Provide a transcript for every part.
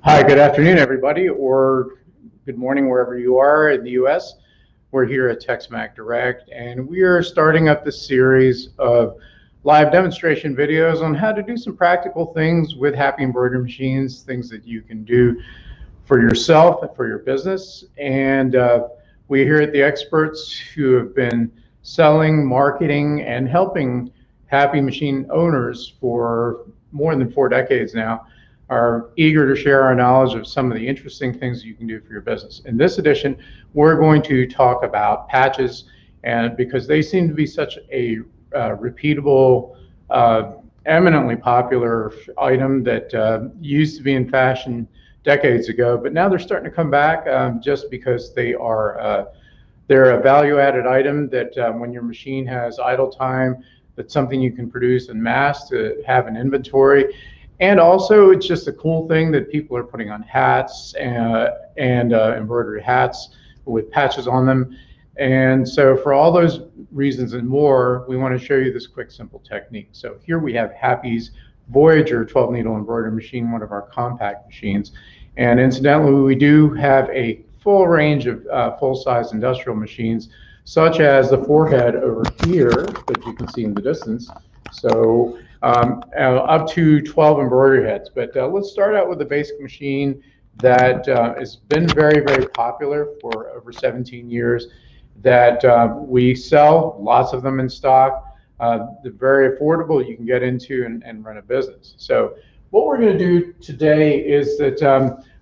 Hi, good afternoon, everybody, or good morning wherever you are in the U.S. We're here at TexMac Direct, and we are starting up this series of live demonstration videos on how to do some practical things with Happy Embroidery machines, things that you can do for yourself and for your business. And we here at the experts who have been selling, marketing, and helping Happy machine owners for more than 4 decades now are eager to share our knowledge of some of the interesting things you can do for your business. In this edition, we're going to talk about patches, and because they seem to be such a repeatable, eminently popular item that used to be in fashion decades ago, but now they're starting to come back just because they're a value-added item that when your machine has idle time, that's something you can produce en masse to have an inventory. And also, it's just a cool thing that people are putting on hats and embroidery hats with patches on them. And so for all those reasons and more, we want to show you this quick, simple technique. So here we have Happy's Voyager 12-needle embroidery machine, one of our compact machines. And incidentally, we do have a full range of full-size industrial machines, such as the forehead over here that you can see in the distance. So up to 12 embroidery heads. But let's start out with the basic machine that has been very, very popular for over 17 years, that we sell, lots of them in stock. They're very affordable, you can get into and run a business. So what we're going to do today is that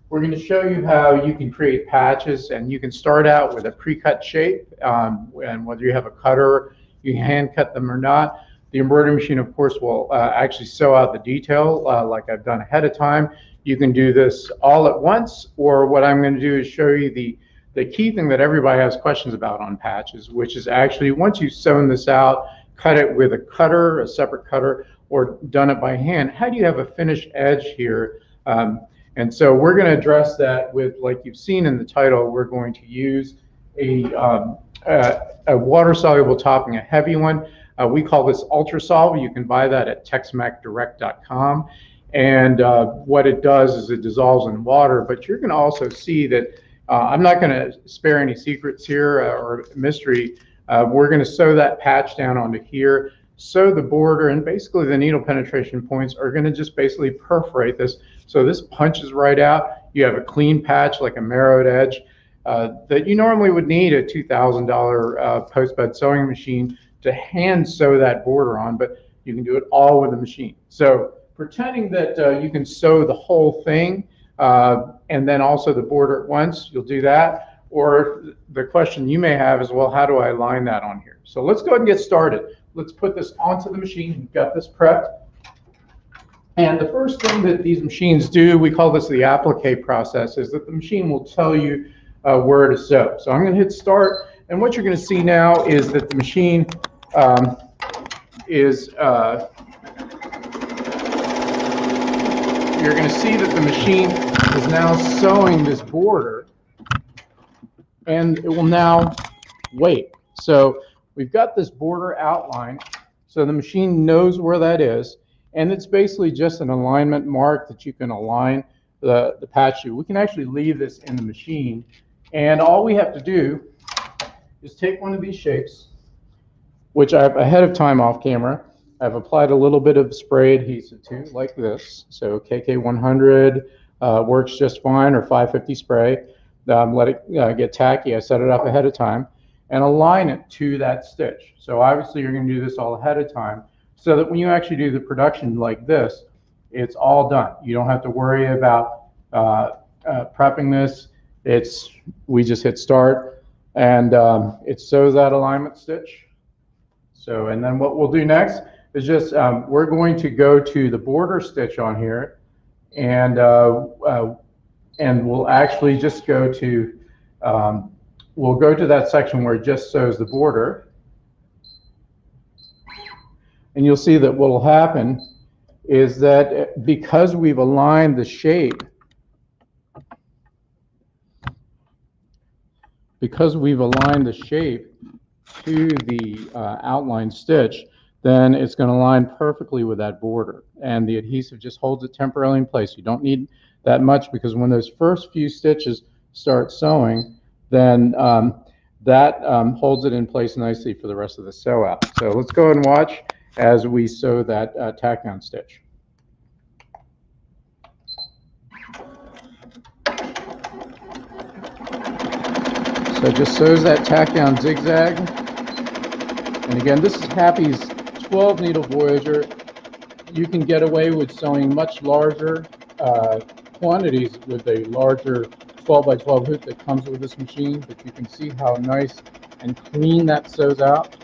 we're going to show you how you can create patches, and you can start out with a pre-cut shape, and whether you have a cutter, you can hand cut them or not. The embroidery machine, of course, will actually sew out the detail like I've done ahead of time. You can do this all at once, or what I'm going to do is show you the key thing that everybody has questions about on patches, which is actually once you've sewn this out, cut it with a cutter, a separate cutter, or done it by hand, how do you have a finished edge here? And so we're going to address that with, like you've seen in the title, we're going to use a water-soluble topping, a heavy one. We call this Ultra-Solvy. You can buy that at texmacdirect.com. And what it does is it dissolves in water, but you're going to also see that I'm not going to spare any secrets here or mystery. We're going to sew that patch down onto here, sew the border, and basically the needle penetration points are going to just basically perforate this. So this punches right out. You have a clean patch, like a marrowed edge, that you normally would need a $2,000 post-bed sewing machine to hand sew that border on, but you can do it all with the machine. So pretending that you can sew the whole thing and then also the border at once, you'll do that. Or the question you may have is, well, how do I line that on here? So let's go ahead and get started. Let's put this onto the machine. We've got this prepped. And the first thing that these machines do, we call this the applique process, is that the machine will tell you where to sew. So I'm going to hit start, and what you're going to see now is that the machine you're going to see that the machine is now sewing this border, and it will now wait. So we've got this border outline, so the machine knows where that is, and it's basically just an alignment mark that you can align the patch to. We can actually leave this in the machine, and all we have to do is take one of these shapes, which I've ahead of time off camera, I've applied a little bit of spray adhesive to, like this. So KK100 works just fine, or 550 spray. Let it get tacky. I set it up ahead of time and align it to that stitch. So obviously you're going to do this all ahead of time so that when you actually do the production like this, it's all done. You don't have to worry about prepping this. We just hit start, and it sews that alignment stitch. So, and then what we'll do next is just we're going to go to the border stitch on here, and we'll actually just go to we'll go to that section where it just sews the border, and you'll see that what will happen is that because we've aligned the shape, to the outline stitch, then it's going to line perfectly with that border, and the adhesive just holds it temporarily in place. You don't need that much, because when those first few stitches start sewing, then that holds it in place nicely for the rest of the sew out. So let's go ahead and watch as we sew that tack down stitch. So it just sews that tack down zigzag. And again, this is Happy's 12 needle Voyager. You can get away with sewing much larger quantities with a larger 12 by 12 hoop that comes with this machine, but you can see how nice and clean that sews out.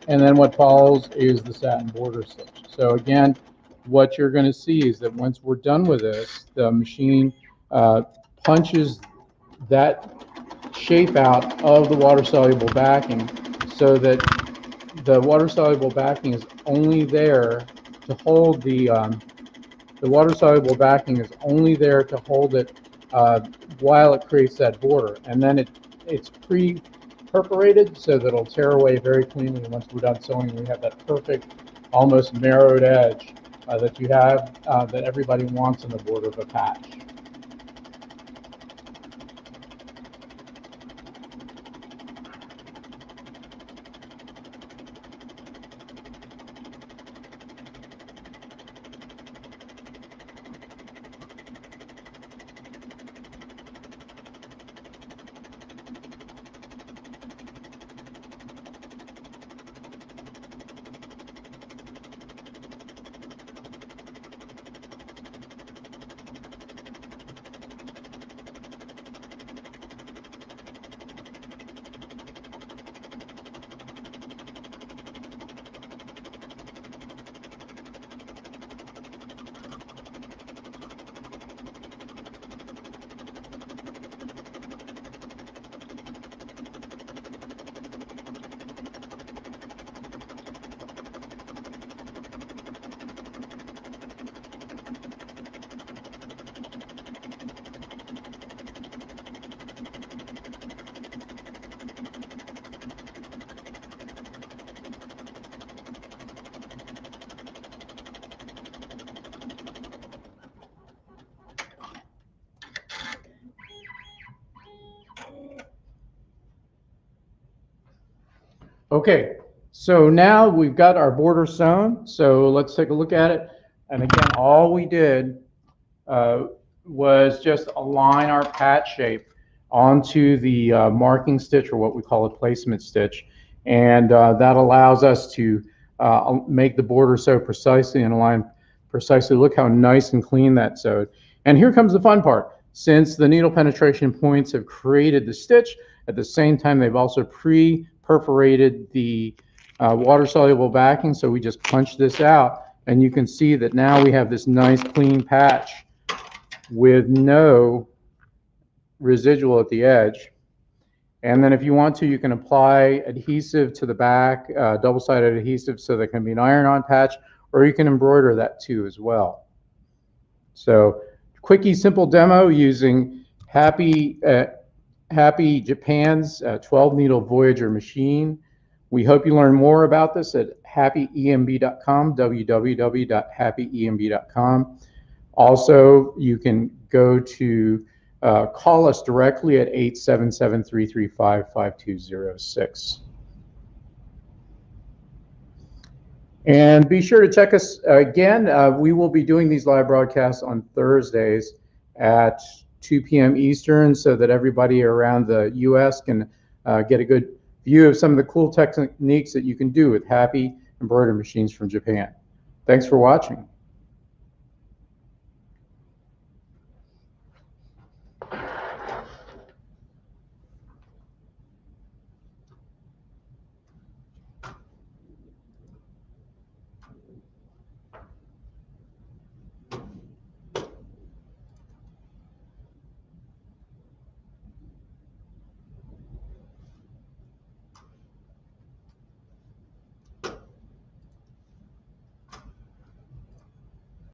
And then what follows is the satin border stitch. So again, what you're going to see is that once we're done with this, the machine punches that shape out of the water-soluble backing, so that the water-soluble backing is only there to hold the water-soluble backing is only there to hold it while it creates that border, and then it's pre-perforated so that it'll tear away very cleanly. Once we're done sewing, we have that perfect, almost narrowed edge that you have that everybody wants in the border of a patch. Okay, so now we've got our border sewn, so let's take a look at it. And again, all we did was just align our patch shape onto the marking stitch, or what we call a placement stitch, and that allows us to make the border sew precisely and align precisely. Look how nice and clean that sewed. And here comes the fun part. Since the needle penetration points have created the stitch, at the same time they've also pre-perforated the water-soluble backing, so we just punch this out, and you can see that now we have this nice clean patch with no residual at the edge. And then if you want to, you can apply adhesive to the back, double-sided adhesive, so there can be an iron-on patch, or you can embroider that too as well. So quickie, simple demo using Happy Japan's 12 needle Voyager machine. We hope you learn more about this at happyemb.com, www.happyemb.com. Also, you can go to call us directly at 877-335-5206. And be sure to check us again. We will be doing these live broadcasts on Thursdays at 2 p.m. Eastern, so that everybody around the U.S. can get a good view of some of the cool techniques that you can do with Happy embroidery machines from Japan. Thanks for watching.